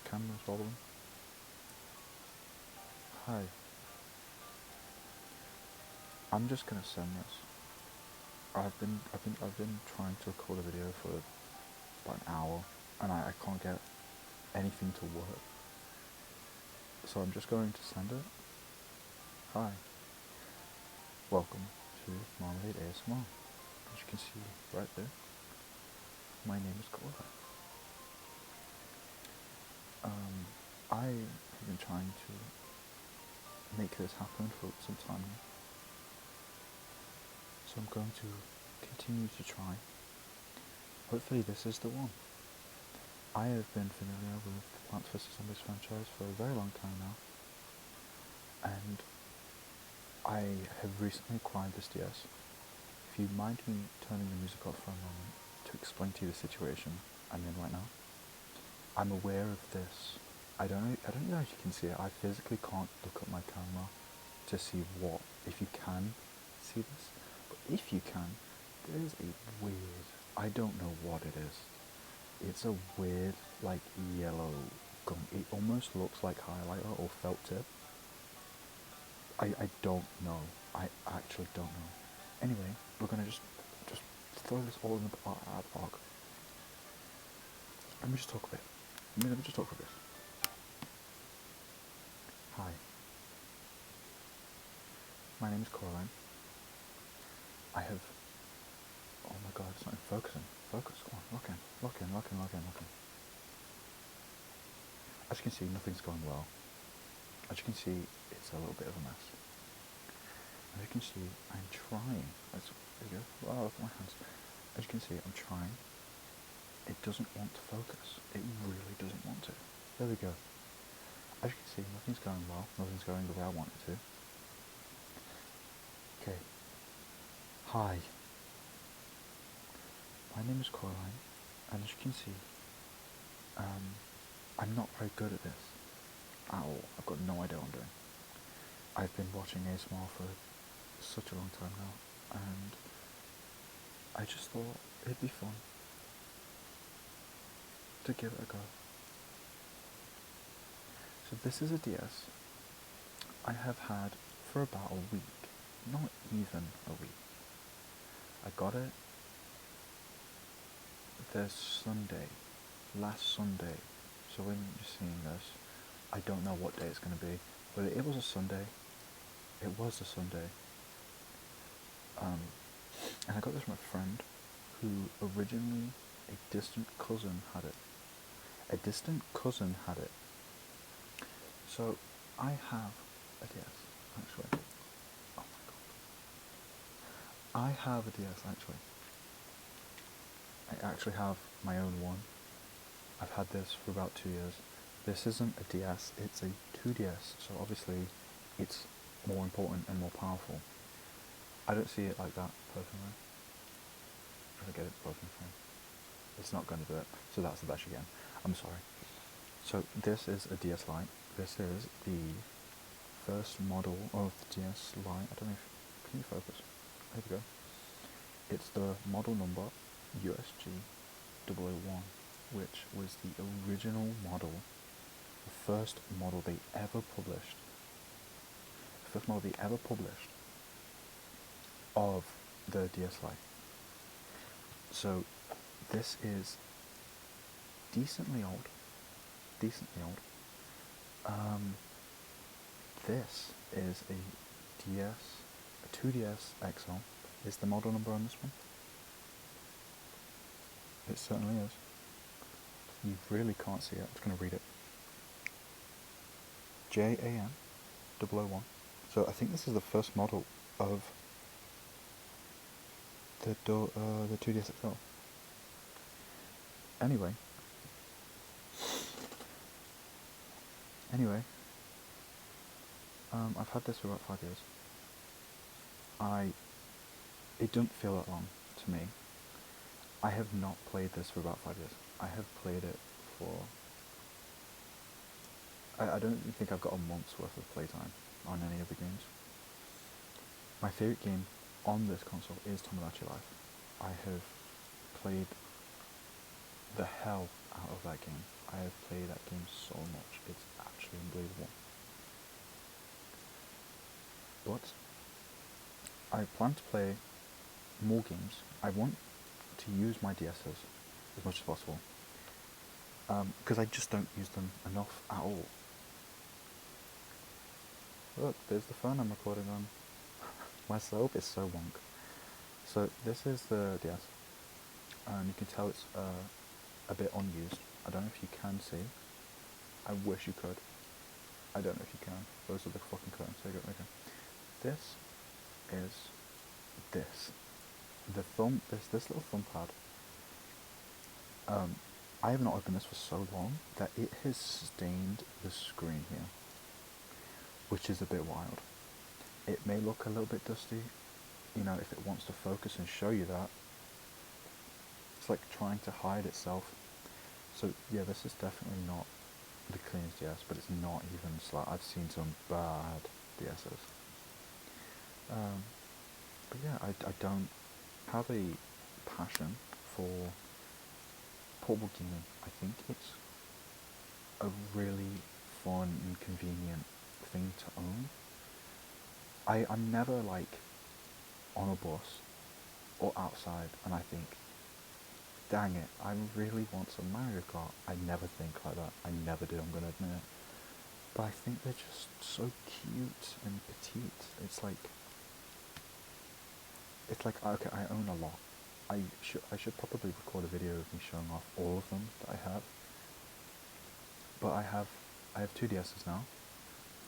camera's rolling. Hi. I'm just gonna send this. I've been trying to record a video for about an hour, and I can't get anything to work. So I'm just going to send it. Hi. Welcome to Marmalade ASMR. As you can see right there, my name is Cora. I have been trying to make this happen for some time now. So I'm going to continue to try. Hopefully this is the one. I have been familiar with the Plants vs Zombies franchise for a very long time now, and I have recently acquired this DS. If you mind me turning the music off for a moment to explain to you the situation I'm in right now. I'm aware of this. I don't know if you can see it. I physically can't look at my camera to see what, if you can see this, but if you can, there's a weird, I don't know what it is. It's a weird, like, yellow gum. It almost looks like highlighter or felt tip. I don't know. I actually don't know. Anyway, we're gonna just throw this all in the park. Let me just talk a bit. Let me just talk a bit. Hi. My name is Coraline. I have... Oh my god, it's not focusing. Focus, come on, lock in. As you can see, nothing's going well. As you can see, it's a little bit of a mess. As you can see, I'm trying. There we go. Wow, look at my hands. As you can see, I'm trying. It doesn't want to focus. It really doesn't want to. There we go. As you can see, nothing's going well. Nothing's going the way I want it to. Okay. Hi. My name is Coraline, and as you can see, I'm not very good at this at all. I've got no idea what I'm doing. I've been watching ASMR for such a long time now, and I just thought it'd be fun to give it a go. So this is a DS I have had for about a week, not even a week. I got it last Sunday, so when you're seeing this, I don't know what day it's going to be, but it was a Sunday. And I got this from a friend who originally, a distant cousin had it. So I have a DS, actually. Oh my god. I have a DS, actually. I actually have my own one. I've had this for about 2 years. This isn't a DS, it's a 2DS, so obviously it's more important and more powerful. I don't see it like that, personally. If I get it both in frame. It's not going to do it, so that's the best again. I'm sorry. So this is a DS Lite. This is the first model of the DS Lite. I don't know if, can you focus? There we go. It's the model number USG001, which was the original model, the first model they ever published. Of the DS Lite. So this is decently old. This is a DS, a 2DS XL. Is the model number on this one? It certainly is. You really can't see it. I'm just going to read it. JAN001. So I think this is the first model of the 2DS XL. Anyway, I've had this for about 5 years. It doesn't feel that long to me. I have not played this for about 5 years. I have played it for... I don't think I've got a month's worth of playtime on any of the games. My favourite game on this console is Tomodachi Life. I have played the hell out of that game. I have played that game so much, it's actually unbelievable. But I plan to play more games. I want to use my DSs as much as possible, because I just don't use them enough at all. Look, there's the phone I'm recording on. My slope is so wonk. So this is the DS, and you can tell it's a bit unused. I don't know if you can see. I wish you could. I don't know if you can. Those are the fucking curtains. Okay. This is this. This little thumb pad. I have not opened this for so long that it has stained the screen here, which is a bit wild. It may look a little bit dusty, if it wants to focus and show you that. It's like trying to hide itself. So yeah, this is definitely not the cleanest DS, but it's not even I've seen some bad DSs. But yeah, I don't have a passion for portable gaming. I think it's a really fun and convenient thing to own. I'm never like on a bus or outside and I think, dang it, I really want some Mario Kart. I never think like that. I never do, I'm going to admit it. But I think they're just so cute and petite. It's like, okay, I own a lot. I should probably record a video of me showing off all of them that I have. But I have 2 DSs now.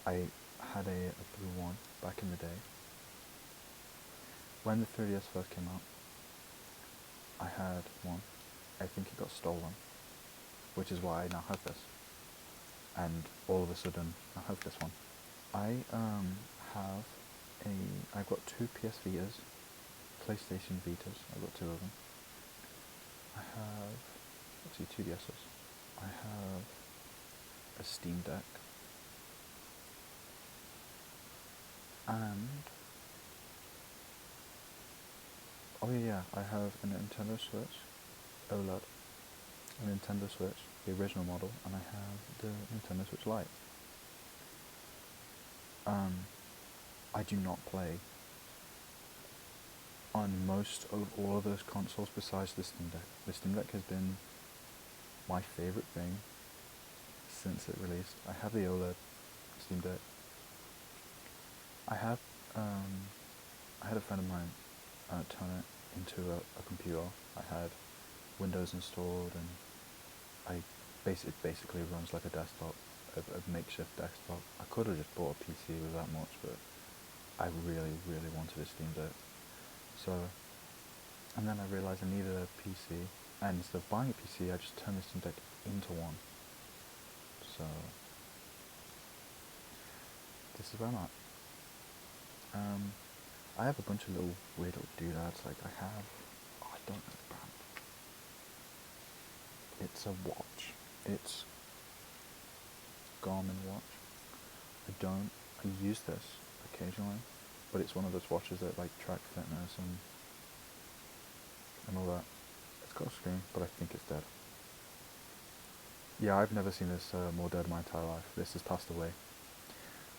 I had a blue one back in the day. When the 3DS first came out, I had one. I think it got stolen, which is why I now have this. And all of a sudden, I have this one. I've got 2 PS Vitas, PlayStation Vitas. I've got 2 of them. I have 2 DSs. I have a Steam Deck, and I have a Nintendo Switch OLED, a Nintendo Switch, the original model, and I have the Nintendo Switch Lite. I do not play on most of all of those consoles besides the Steam Deck. The Steam Deck has been my favourite thing since it released. I have the OLED Steam Deck. I had a friend of mine turn it into a computer. I had Windows installed, and it basically runs like a desktop, a makeshift desktop. I could have just bought a PC with that much, but I really, really wanted a Steam Deck. So, and then I realised I needed a PC, and instead of buying a PC, I just turned the Steam Deck into one. So, this is where I'm at. I have a bunch of little weird little doodads. Like I don't know the brand. It's a watch. It's Garmin watch. I use this occasionally, but it's one of those watches that like track fitness and all that. It's got a screen, but I think it's dead. Yeah, I've never seen this more dead in my entire life. This has passed away.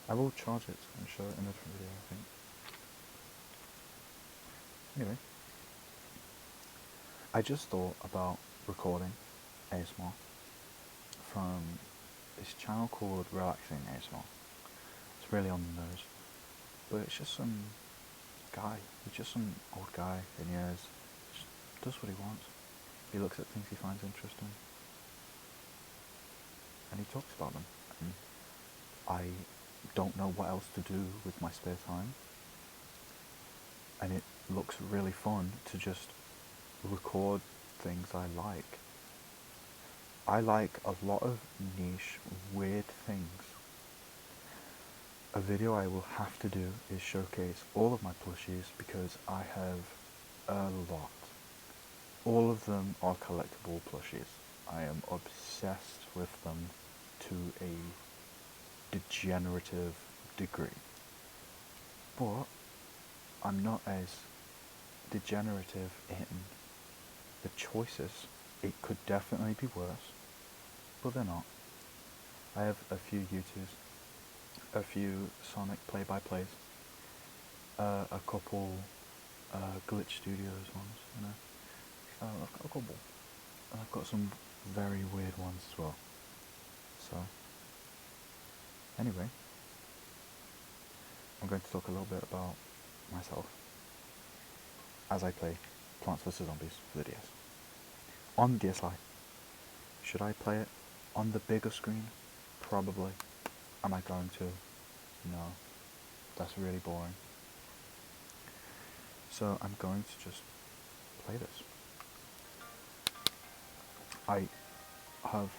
I will charge it and show it in a different video, I think. Anyway, I just thought about recording ASMR from this channel called Relaxing ASMR. It's really on the nose, but it's just some guy. He's just some old guy in years. Just does what he wants. He looks at things he finds interesting, and he talks about them. And I don't know what else to do with my spare time, and it looks really fun to just record things I like. I like a lot of niche, weird things. A video I will have to do is showcase all of my plushies because I have a lot. All of them are collectible plushies. I am obsessed with them to a degenerative degree. But I'm not as degenerative in the choices. It could definitely be worse. but they're not. I have a few YouTubes, a few Sonic play-by-plays, a couple Glitch Studios ones, you know. I've got a couple. And I've got some very weird ones as well. So, anyway, I'm going to talk a little bit about myself as I play Plants vs. Zombies for the DS. On the DS Lite. Should I play it on the bigger screen? Probably. Am I going to? No. That's really boring. So I'm going to just play this. I have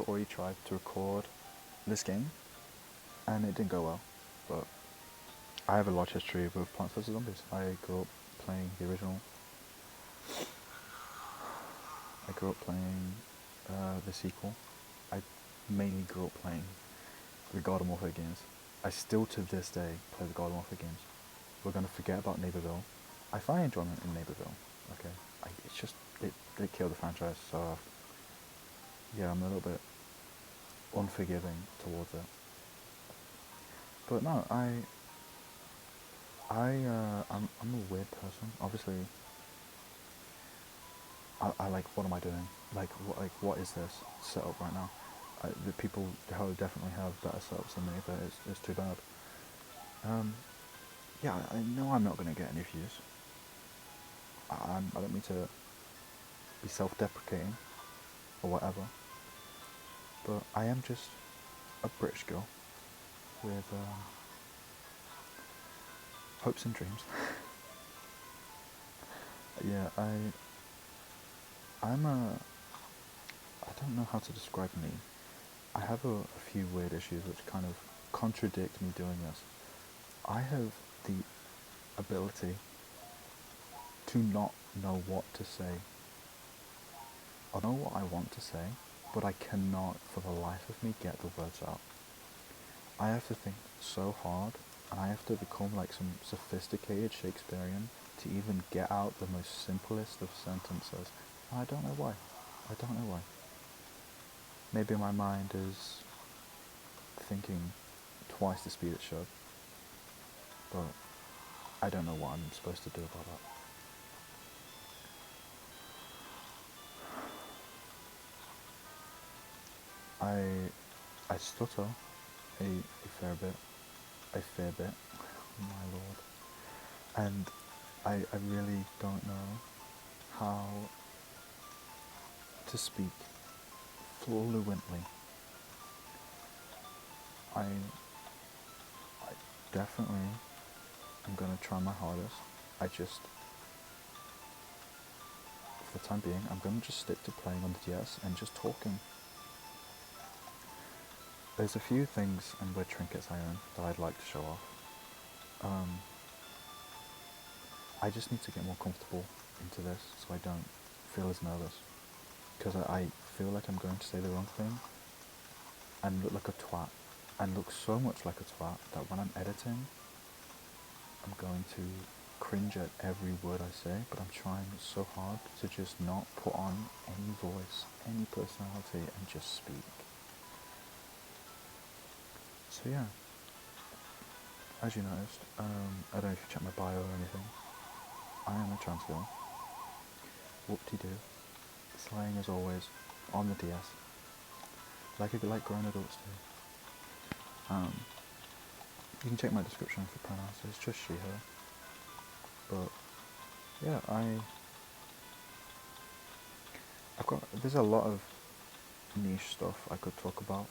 already tried to record this game, and it didn't go well, but I have a large history with Plants vs. Zombies. I grew up playing the original. I grew up playing the sequel. I mainly grew up playing the God of Warfare games. I still to this day play the God of Warfare games. We're going to forget about Neighborville. I find enjoyment in Neighborville, okay? It's just, they killed the franchise, so yeah, I'm a little bit unforgiving towards it. But no, I'm a weird person. Obviously, I like, what am I doing? What is this setup right now? The people definitely have better setups than me, but it's too bad. Yeah, I know I'm not going to get any views. I don't mean to be self-deprecating or whatever, but I am just a British girl with hopes and dreams. Yeah, I don't know how to describe me. I have a few weird issues which kind of contradict me doing this. I have the ability to not know what to say. I know what I want to say, but I cannot for the life of me get the words out. I have to think so hard, and I have to become like some sophisticated Shakespearean to even get out the most simplest of sentences. And I don't know why. I don't know why. Maybe my mind is thinking twice the speed it should, but I don't know what I'm supposed to do about that. I stutter a fair bit, my lord, and I really don't know how to speak fluently. I definitely am going to try my hardest. For the time being, I'm going to just stick to playing on the DS and just talking. There's a few things and weird trinkets I own that I'd like to show off. I just need to get more comfortable into this so I don't feel as nervous. Because I feel like I'm going to say the wrong thing and look like a twat. And look so much like a twat that when I'm editing, I'm going to cringe at every word I say, but I'm trying so hard to just not put on any voice, any personality, and just speak. So yeah, as you noticed, I don't know if you checked my bio or anything, I am a trans girl. Whoop-de-doo. Slang as always, on the DS. Like grown adults do. You can check my description for pronouns, it's just she, her. But yeah, there's a lot of niche stuff I could talk about.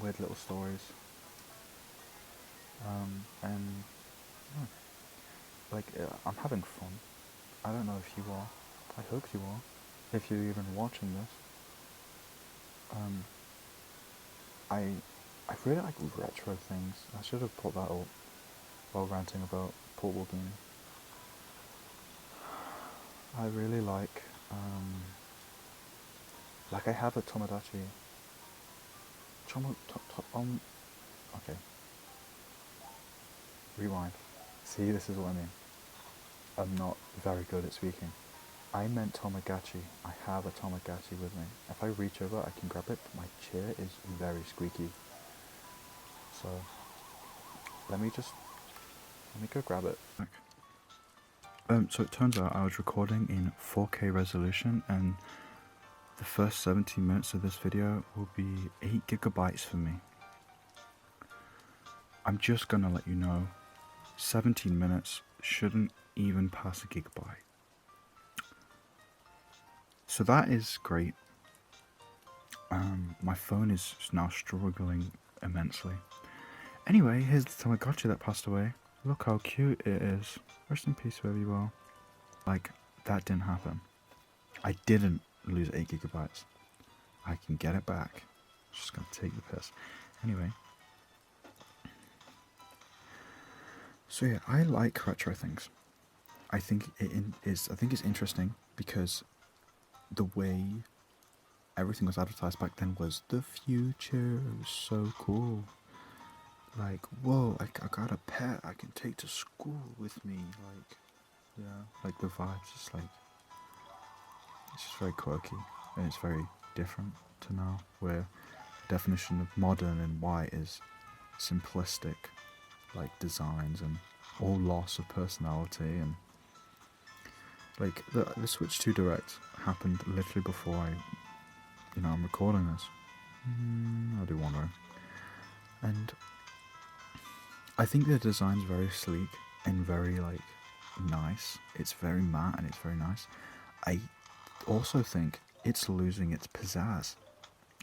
Weird little stories. And I'm having fun. I don't know if you are. I hope you are. If you're even watching this. I really like retro things. I should have put that up while ranting about portable gaming. I really like I have a Tomodachi. Okay. Rewind. See, this is what I mean. I'm not very good at speaking. I meant Tamagotchi. I have a Tamagotchi with me. If I reach over, I can grab it, but my chair is very squeaky. So, let me go grab it. So it turns out I was recording in 4K resolution, and the first 17 minutes of this video will be 8 gigabytes for me. I'm just gonna let you know, 17 minutes shouldn't even pass a gigabyte. So that is great. My phone is now struggling immensely. Anyway, here's the Tamagotchi that passed away. Look how cute it is. Rest in peace wherever you are. Like, that didn't happen. I didn't lose 8 gigabytes. I can get it back. Just gonna take the piss. Anyway. So yeah, I like retro things. I think it's interesting because the way everything was advertised back then was the future. It was so cool. Like, whoa, I got a pet I can take to school with me. Like, yeah, like the vibes, it's just very quirky, and it's very different to now, where the definition of modern and white is simplistic, like designs and all loss of personality. And like the Switch 2 Direct happened literally before I'm recording this. I do wonder. And I think the design's very sleek and very like nice. It's very matte and it's very nice. I also think it's losing its pizzazz.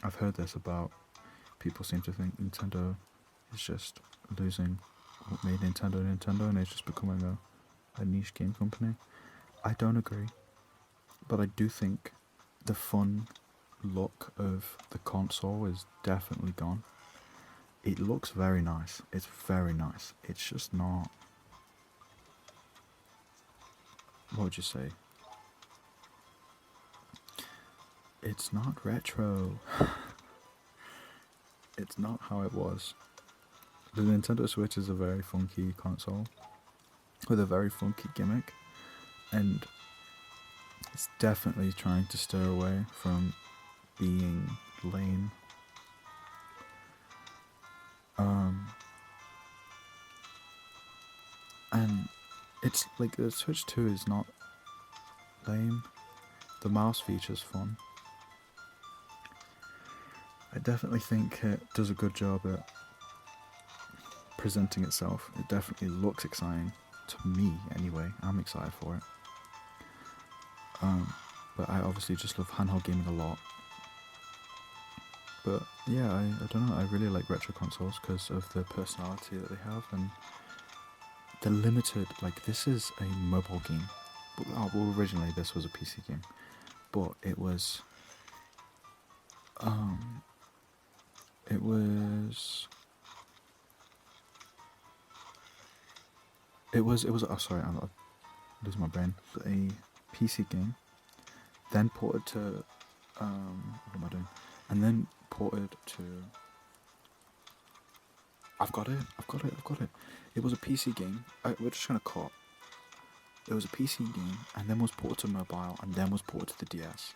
I've heard this about people seem to think Nintendo is just losing what made Nintendo and it's just becoming a niche game company. I don't agree, but I do think the fun look of the console is definitely gone. It looks very nice. It's very nice. It's just not... What would you say? It's not retro. It's not how it was. The Nintendo Switch is a very funky console with a very funky gimmick, and it's definitely trying to steer away from being lame. And it's like the Switch 2 is not lame. The mouse feature's fun. I definitely think it does a good job at presenting itself. It definitely looks exciting to me anyway. I'm excited for it. But I obviously just love handheld gaming a lot. But yeah, I don't know, I really like retro consoles because of the personality that they have, and the limited, like, this is a mobile game. Well, originally this was a PC game, but it was oh sorry, I'm losing my brain. A PC game, then ported to what am I doing? And then ported to... I've got it. It was a PC game. We're just gonna cut. It was a PC game, and then was ported to mobile, and then was ported to the DS.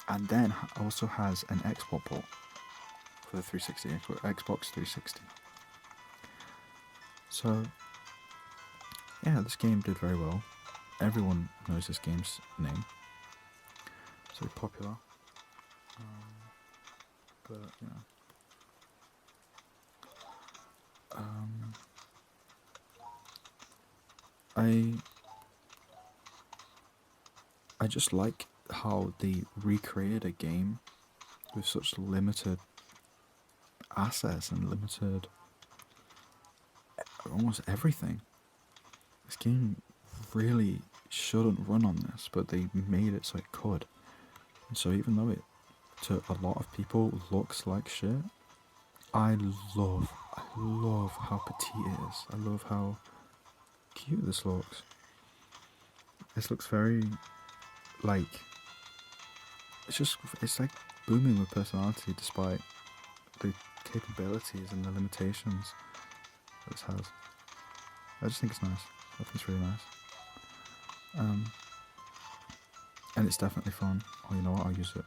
And then also has an export port for the 360, Xbox 360. So, yeah, this game did very well. Everyone knows this game's name. It's very popular. But, you know. I just like how they recreated a game with such limited assets and limited almost everything. This game really shouldn't run on this, but they made it so it could. And so even though it, to a lot of people, looks like shit, I love how petite it is. I love how cute this looks. This looks very, like, it's like booming with personality despite the capabilities and the limitations that it has. I just think it's nice. I think it's really nice. And it's definitely fun. Oh, you know what? I'll use it.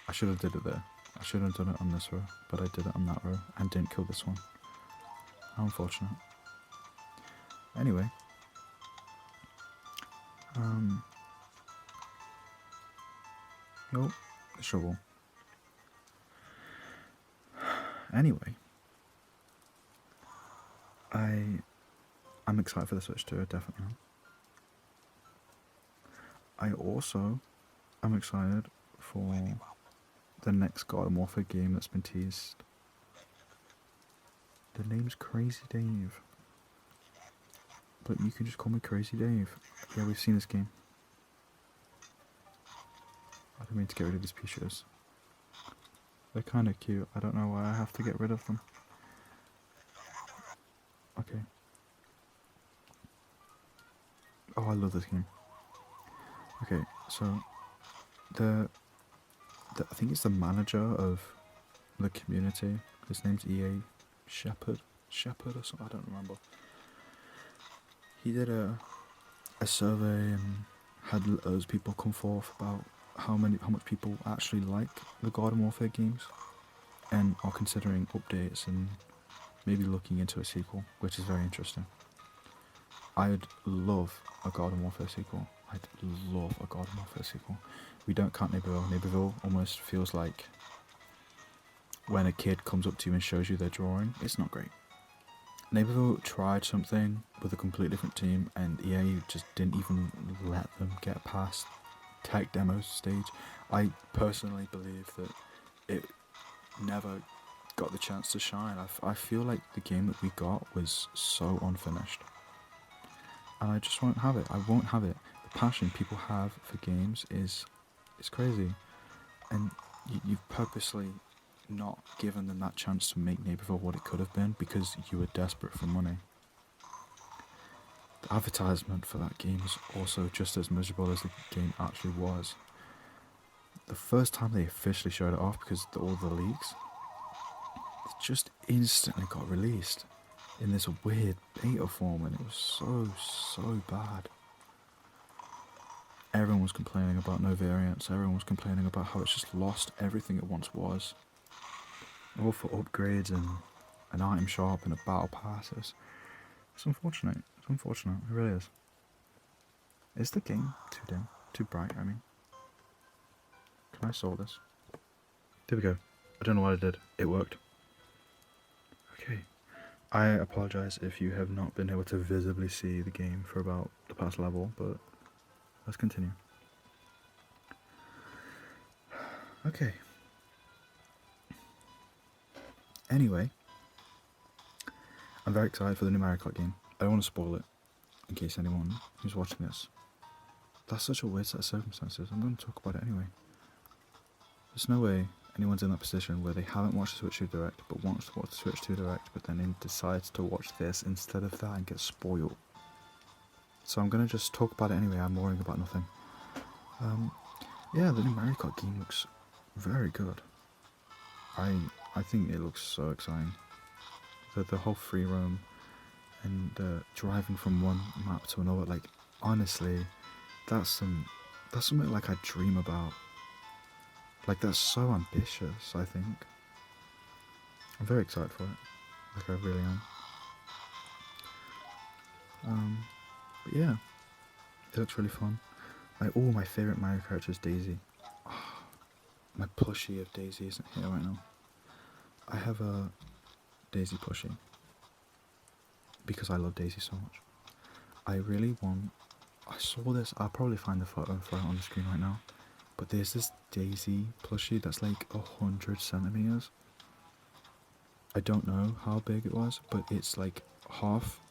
I should have did it there. I should have done it on this row, but I did it on that row and didn't kill this one. How unfortunate. Anyway. Oh, the shovel. Anyway. I'm excited for the Switch 2, definitely. I also am excited for the next God of Warfare game that's been teased. The name's Crazy Dave. But you can just call me Crazy Dave. Yeah, we've seen this game. I don't mean to get rid of these pictures. They're kind of cute. I don't know why I have to get rid of them. Okay. Oh, I love this game. Okay, so I think it's the manager of the community. His name's EA Shepherd or something. I don't remember. He did a survey and had loads of people come forth about how much people actually like the God of Warfare games and are considering updates and maybe looking into a sequel, which is very interesting. I'd love a God of Warfare sequel. I'd love a God of Warfare sequel. We don't count Neighborville. Neighborville almost feels like when a kid comes up to you and shows you their drawing. It's not great. Neighborville tried something with a completely different team, and EA just didn't even let them get past tech demo stage. I personally believe that it never got the chance to shine. I feel like the game that we got was so unfinished. And I just won't have it. I won't have it. The passion people have for games is crazy. And you've purposely not given them that chance to make Neighborville what it could have been because you were desperate for money. The advertisement for that game is also just as miserable as the game actually was. The first time they officially showed it off, because all the leaks, it just instantly got released in this weird beta form, and it was so bad. Everyone was complaining about no variants, everyone was complaining about how it's just lost everything it once was. All for upgrades and an item shop and a battle pass. It's unfortunate. It's unfortunate, it really is. Is the game too dim? Too bright, I mean. Can I solve this? There we go. I don't know what I did. It worked. Okay. I apologise if you have not been able to visibly see the game for about the past level, but let's continue. Okay. Anyway, I'm very excited for the new Mario Kart game. I don't want to spoil it, in case anyone who's watching this. That's such a weird set of circumstances. I'm going to talk about it anyway. There's no way anyone's in that position where they haven't watched the Switch 2 Direct, but wants to watch the Switch 2 Direct, but then decides to watch this instead of that and get spoiled. So I'm going to just talk about it anyway. I'm worrying about nothing. Yeah, the new Mario Kart game looks very good. I think it looks so exciting. The whole free roam and driving from one map to another, like, honestly, that's something like I dream about. Like, that's so ambitious, I think. I'm very excited for it. Like, I really am. But yeah, it looks really fun. My favourite Mario character is Daisy. Oh, my plushie of Daisy isn't here right now. I have a Daisy plushie because I love Daisy so much. I saw this, I'll probably find the photo and throw it on the screen right now, but there's this Daisy plushie that's like 100 centimeters. I don't know how big it was, but it's like half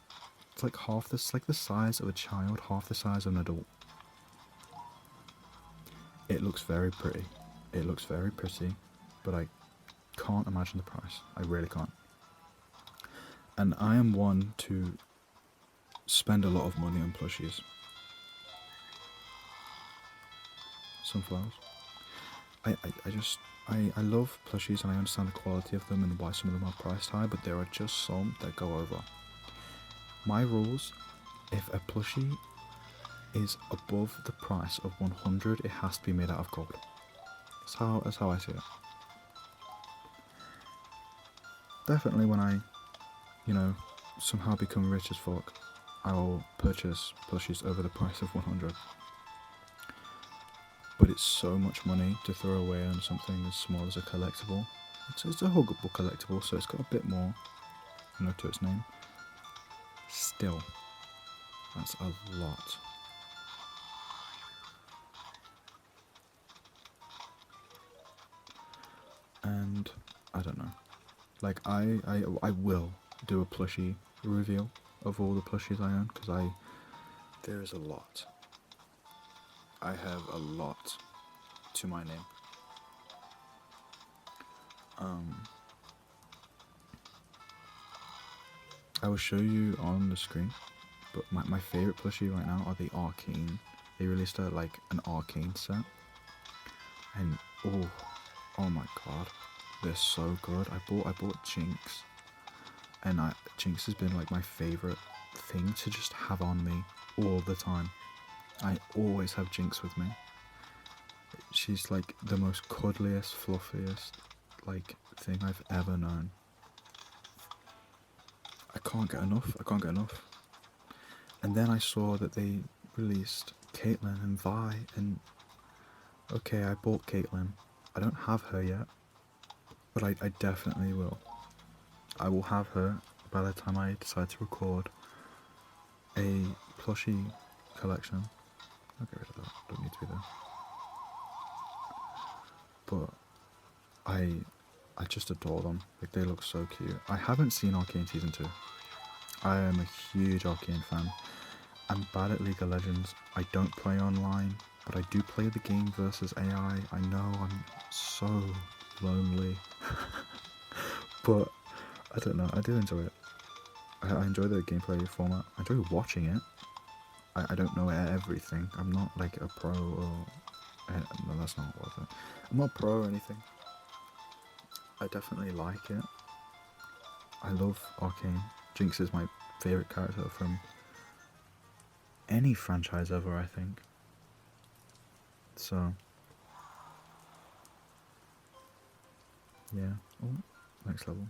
the size of a child, half the size of an adult. It looks very pretty. But I can't imagine the price. I really can't. And I am one to spend a lot of money on plushies. Sunflowers. I love plushies and I understand the quality of them and why some of them are priced high, but there are just some that go over. My rules, if a plushie is above the price of 100, it has to be made out of gold. That's how I see it. Definitely when I, somehow become rich as fuck, I will purchase plushies over the price of 100. But it's so much money to throw away on something as small as a collectible. It's a huggable collectible, so it's got a bit more, to its name. Still, that's a lot. And I don't know. Like I will do a plushie reveal of all the plushies I own, because there is a lot. I have a lot to my name. I will show you on the screen, but my favourite plushie right now are the Arcane. They released an Arcane set, and oh my god, they're so good. I bought Jinx, and Jinx has been like my favourite thing to just have on me all the time. I always have Jinx with me. She's like the most cuddliest, fluffiest thing I've ever known. I can't get enough. And then I saw that they released Caitlyn and Vi, and okay, I bought Caitlyn. I don't have her yet, but I definitely will. I will have her by the time I decide to record a plushie collection. I'll get rid of that, don't need to be there. But I just adore them. Like, they look so cute. I haven't seen Arcane Season 2. I am a huge Arcane fan. I'm bad at League of Legends. I don't play online, but I do play the game versus AI. I know I'm so lonely. But I don't know, I do enjoy it. I enjoy the gameplay format. I enjoy watching it. I don't know everything. I'm not like a pro or... No, that's not worth it. I'm not pro or anything. I definitely like it. I love Arcane. Jinx is my favourite character from any franchise ever, I think. So, yeah. Oh, next level.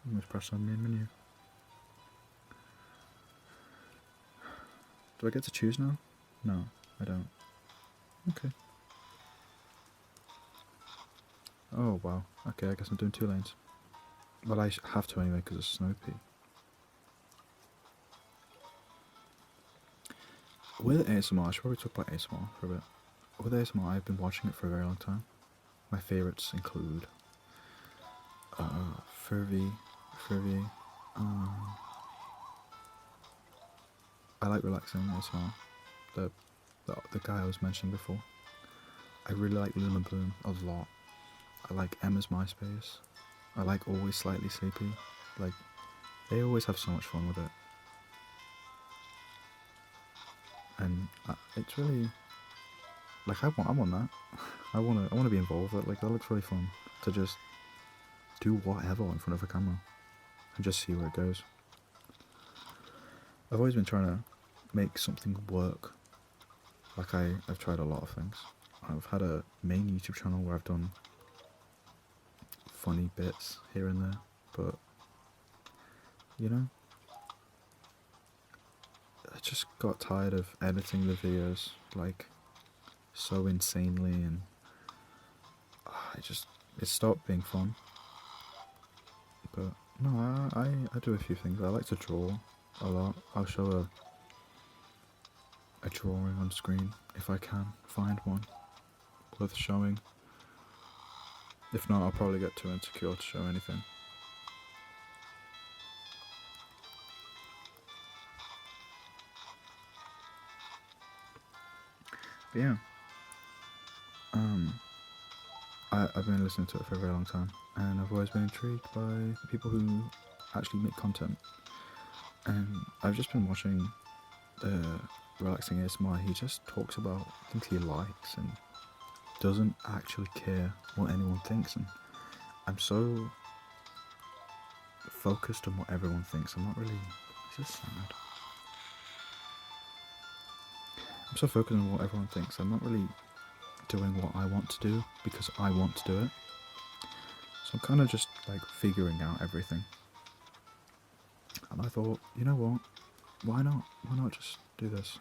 Almost press on main menu. Do I get to choose now? No, I don't. Okay. Oh, wow. Okay, I guess I'm doing 2 lanes. Well, I have to anyway because it's Snoopy. With ASMR, I should probably talk about ASMR for a bit. With ASMR, I've been watching it for a very long time. My favourites include Furby. I like relaxing ASMR. The guy I was mentioning before. I really like Luna Bloom a lot. I like Emma's MySpace. I like Always Slightly Sleepy. Like, they always have so much fun with it. And it's really... Like, I want that. I want to be involved. Like, that looks really fun. To just do whatever in front of a camera. And just see where it goes. I've always been trying to make something work. Like, I've tried a lot of things. I've had a main YouTube channel where I've done funny bits here and there, but I just got tired of editing the videos like so insanely, and it stopped being fun. But no, I do a few things. I like to draw a lot. I'll show a drawing on screen if I can find one worth showing. If not, I'll probably get too insecure to show anything. But yeah, I've been listening to it for a very long time, and I've always been intrigued by the people who actually make content. And I've just been watching the relaxing ASMR. He just talks about things he likes and doesn't actually care what anyone thinks. And I'm so focused on what everyone thinks. I'm not really... It's just sad. so focused on what everyone thinks. I'm not really doing what I want to do because I want to do it. So I'm kind of just like figuring out everything. And I thought, you know what? Why not? Why not just do this?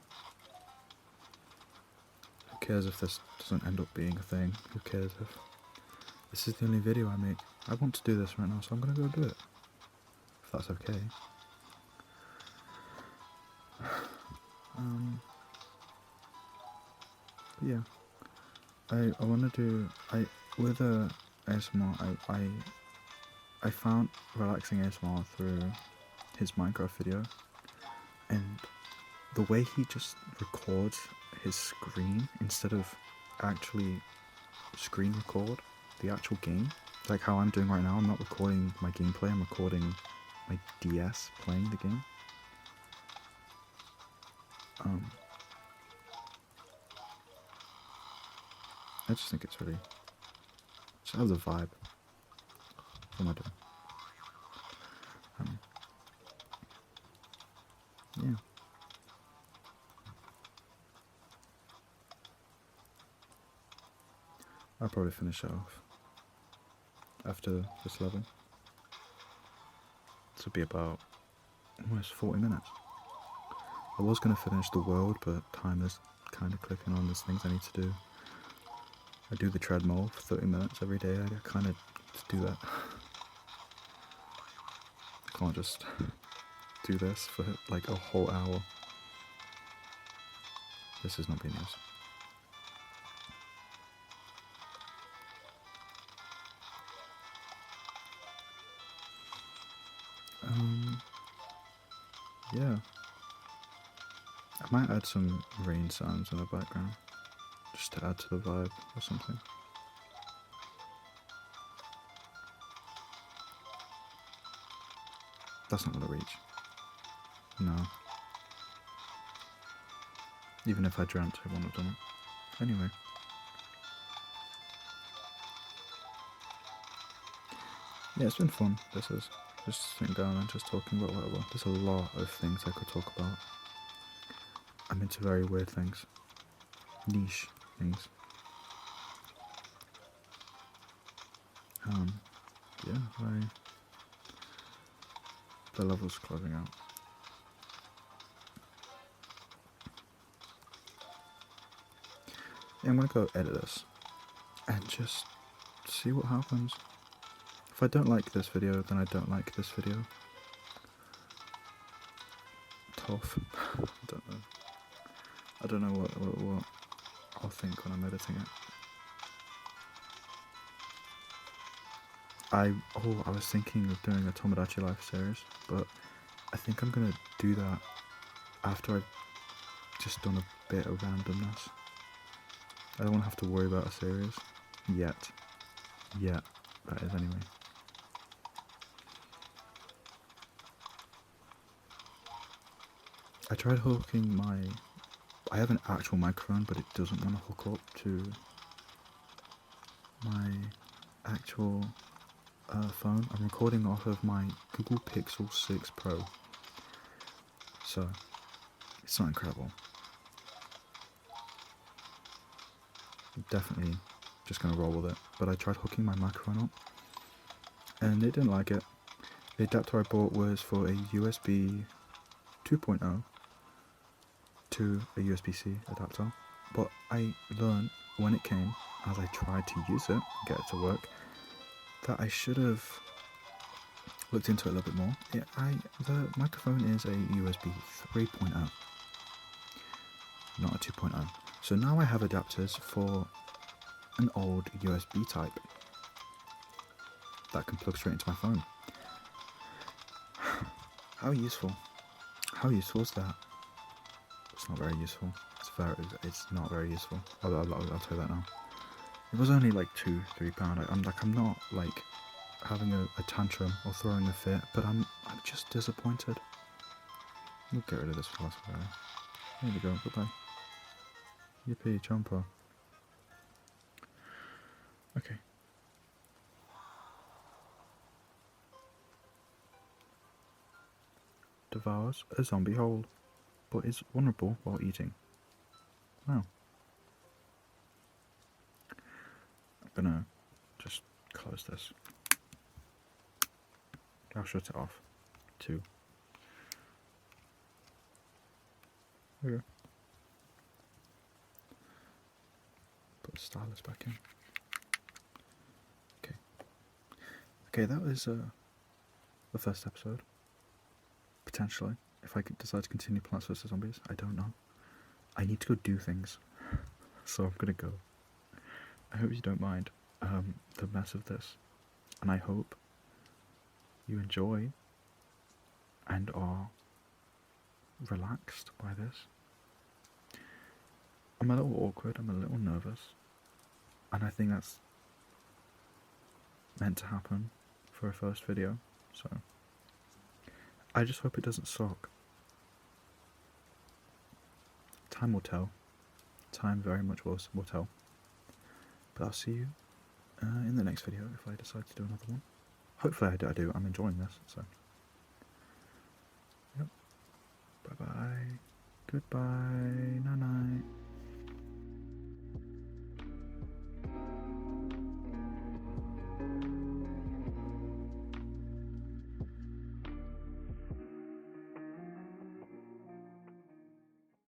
Who cares if this doesn't end up being a thing? Who cares if this is the only video I make? I want to do this right now, so I'm gonna go do it. If that's okay. But yeah. I wanna do with a ASMR I found relaxing ASMR through his Minecraft video, and the way he just records his screen instead of actually screen record the actual game, like how I'm doing right now. I'm not recording my gameplay, I'm recording my DS playing the game. I just think it's really, just has a vibe. What am I doing? Yeah. I'll probably finish it off after this level. This will be about almost 40 minutes. I was going to finish the world, but time is kind of clicking on. There's things I need to do. I do the treadmill for 30 minutes every day. I kind of do that. I can't just do this for like a whole hour. This is not being used. Yeah. I might add some rain sounds in the background, just to add to the vibe or something. That's not gonna reach. No. Even if I dreamt, I wouldn't have done it. Anyway. Yeah, it's been fun. This is just sitting down and just talking about whatever. There's a lot of things I could talk about. I'm into very weird things. Niche things. Yeah, the level's closing out. Yeah, I'm gonna go edit this and just see what happens. If I don't like this video, then I don't like this video. Tough. I don't know what I'll think when I'm editing it. I was thinking of doing a Tomodachi Life series, but I think I'm gonna do that after I've just done a bit of randomness. I don't want to have to worry about a series yet. That is anyway. I tried hooking I have an actual microphone, but it doesn't want to hook up to my actual phone. I'm recording off of my Google Pixel 6 Pro, so it's not incredible. I'm definitely just going to roll with it, but I tried hooking my microphone up, and it didn't like it. The adapter I bought was for a USB 2.0 to a USB-C adapter, but I learned when it came, as I tried to use it, get it to work, that I should have looked into it a little bit more. The microphone is a USB 3.0, not a 2.0. So now I have adapters for an old USB type that can plug straight into my phone. How useful? How useful is that? It's not very useful. It's not very useful. I'll tell you that now. It was only like £2-3. I'm not like having a tantrum or throwing a fit, but I'm just disappointed. We'll get rid of this last video. There we go. Goodbye. Yippee, jumper. Okay. Devours a zombie whole, but is vulnerable while eating. Well, I'm gonna just close this. I'll shut it off too. Okay. Put the stylus back in. Okay. Okay, that was the first episode. Potentially, if I could decide to continue Plants vs Zombies, I don't know. I need to go do things, so I'm gonna go. I hope you don't mind the mess of this, and I hope you enjoy and are relaxed by this. I'm a little awkward, I'm a little nervous, and I think that's meant to happen for a first video, so I just hope it doesn't suck. Time will tell. Time very much will tell. But I'll see you in the next video if I decide to do another one. Hopefully I do. I'm enjoying this, so. Yep. Bye bye. Goodbye. Night night.